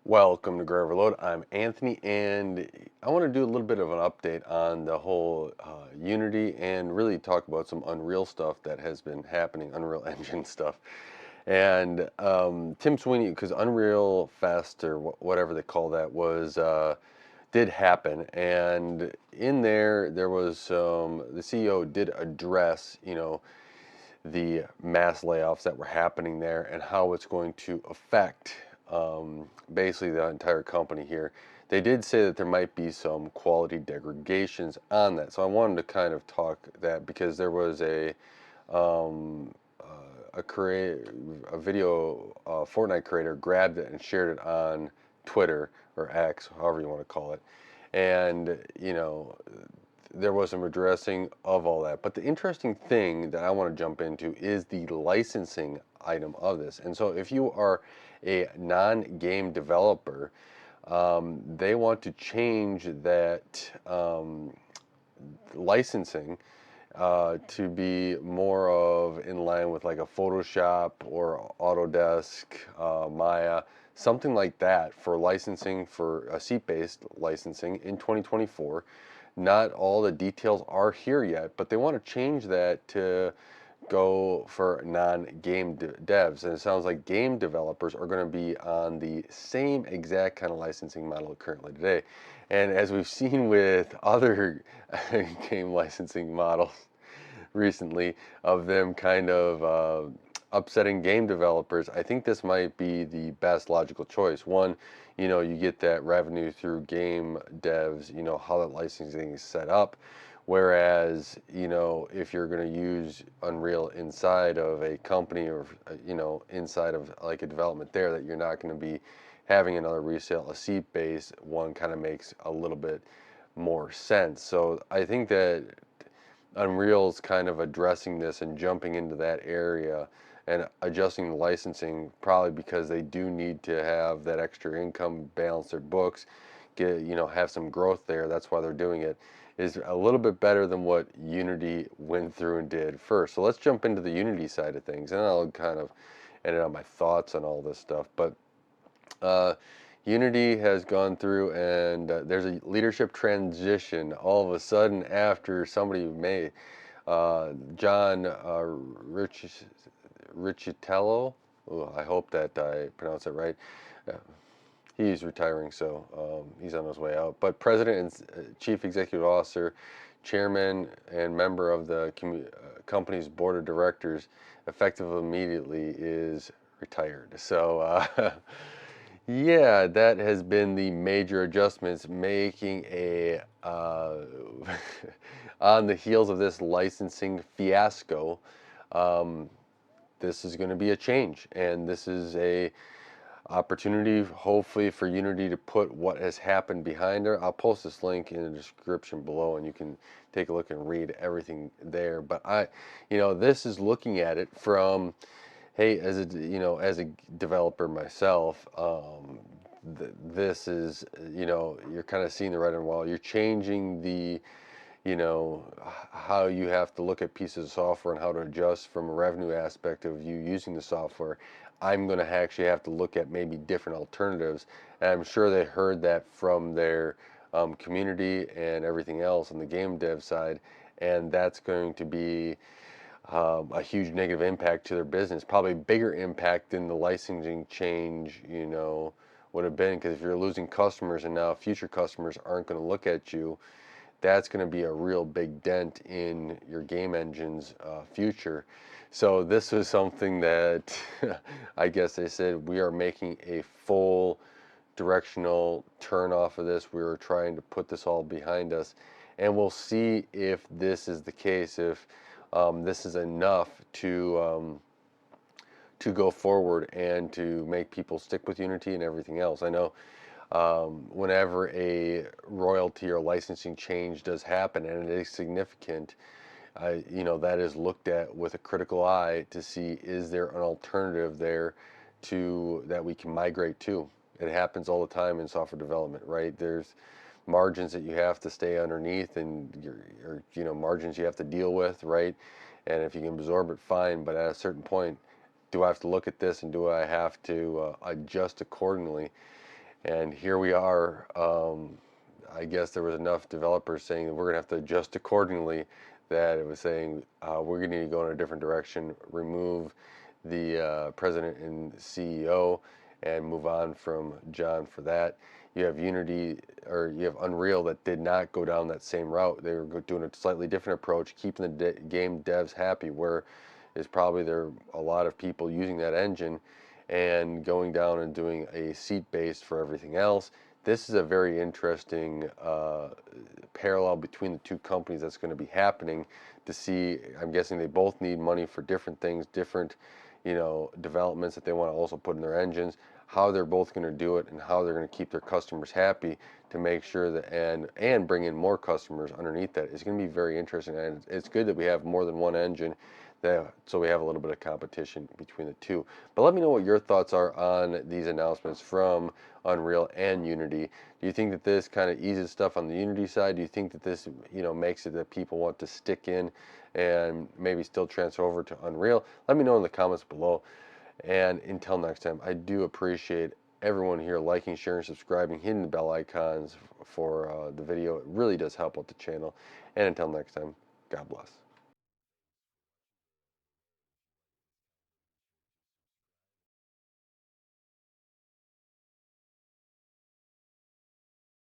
Welcome to Grow Overload. I'm Anthony, and I want to do a little bit of an update on the whole Unity and really talk about some Unreal stuff that has been happening, Unreal Engine stuff. And Tim Sweeney, because Unreal Fest or whatever they call that did happen, and in there was the CEO did address, the mass layoffs that were happening there and how it's going to affect basically the entire company here. They did say that there might be some quality degradations on that. So I wanted to kind of talk that because there was um, a video Fortnite creator grabbed it and shared it on Twitter or X, however you want to call it, and there was some addressing of all that. But the interesting thing that I want to jump into is the licensing item of this. And so if you are a non-game developer, they want to change that licensing to be more of in line with like a Photoshop or Autodesk, Maya, something like that for licensing for a seat-based licensing in 2024. Not all the details are here yet, but they want to change that to go for non-game devs. And it sounds like game developers are going to be on the same exact kind of licensing model currently today. And as we've seen with other game licensing models recently of them kind of upsetting game developers, I think this might be the best logical choice. One, you get that revenue through game devs, how that licensing is set up. Whereas, if you're going to use Unreal inside of a company or, inside of like a development there, that you're not going to be having another resale, a seat based one kind of makes a little bit more sense. So I think that Unreal's kind of addressing this and jumping into that area and adjusting the licensing probably because they do need to have that extra income, balance their books, have some growth there. That's why they're doing it. Is a little bit better than what Unity went through and did first. So let's jump into the Unity side of things, and I'll kind of end on my thoughts on all this stuff. But uh, Unity has gone through, and there's a leadership transition all of a sudden after somebody made John Riccitello. Ooh, I hope that I pronounce it right. Uh, he's retiring, so he's on his way out. But President and Chief Executive Officer, Chairman, and member of the company's board of directors, effective immediately, is retired. So, yeah, that has been the major adjustments, making a on the heels of this licensing fiasco. Um, this is going to be a change, and this is a opportunity, hopefully, for Unity to put what has happened behind her. I'll post this link in the description below, and you can take a look and read everything there. But this is looking at it from, hey, as a developer myself, this is, you're kind of seeing the writing on the wall. You're changing the how you have to look at pieces of software and how to adjust from a revenue aspect of you using the software. I'm going to actually have to look at maybe different alternatives, and I'm sure they heard that from their community and everything else on the game dev side, and that's going to be a huge negative impact to their business, probably bigger impact than the licensing change, would have been, because if you're losing customers and now future customers aren't going to look at you, that's going to be a real big dent in your game engine's future. So this was something that I guess they said we are making a full directional turn off of this. We were trying to put this all behind us, and we'll see if this is the case, if this is enough to go forward and to make people stick with Unity and everything else. I know whenever a royalty or licensing change does happen and it is significant, that is looked at with a critical eye to see, is there an alternative there that we can migrate to. It happens all the time in software development, right? There's margins that you have to stay underneath, and margins you have to deal with, right? And if you can absorb it, fine. But at a certain point, do I have to look at this and do I have to adjust accordingly? And here we are. I guess there was enough developers saying that we're going to have to adjust accordingly, that it was saying we're going to need to go in a different direction, remove the president and CEO, and move on from John for that. You have Unity, or you have Unreal, that did not go down that same route. They were doing a slightly different approach, keeping the game devs happy, where is probably there a lot of people using that engine, and going down and doing a seat based for everything else. This is a very interesting parallel between the two companies that's going to be happening to see. I'm guessing they both need money for different things, different, developments that they want to also put in their engines. How they're both going to do it and how they're going to keep their customers happy to make sure that, and bring in more customers underneath that, is going to be very interesting. And it's good that we have more than one engine, so we have a little bit of competition between the two. But let me know what your thoughts are on these announcements from Unreal and Unity. Do you think that this kind of eases stuff on the Unity side? Do you think that this, makes it that people want to stick in and maybe still transfer over to Unreal? Let me know in the comments below. And until next time, I do appreciate everyone here liking, sharing, subscribing, hitting the bell icons for the video. It really does help out the channel. And until next time, God bless.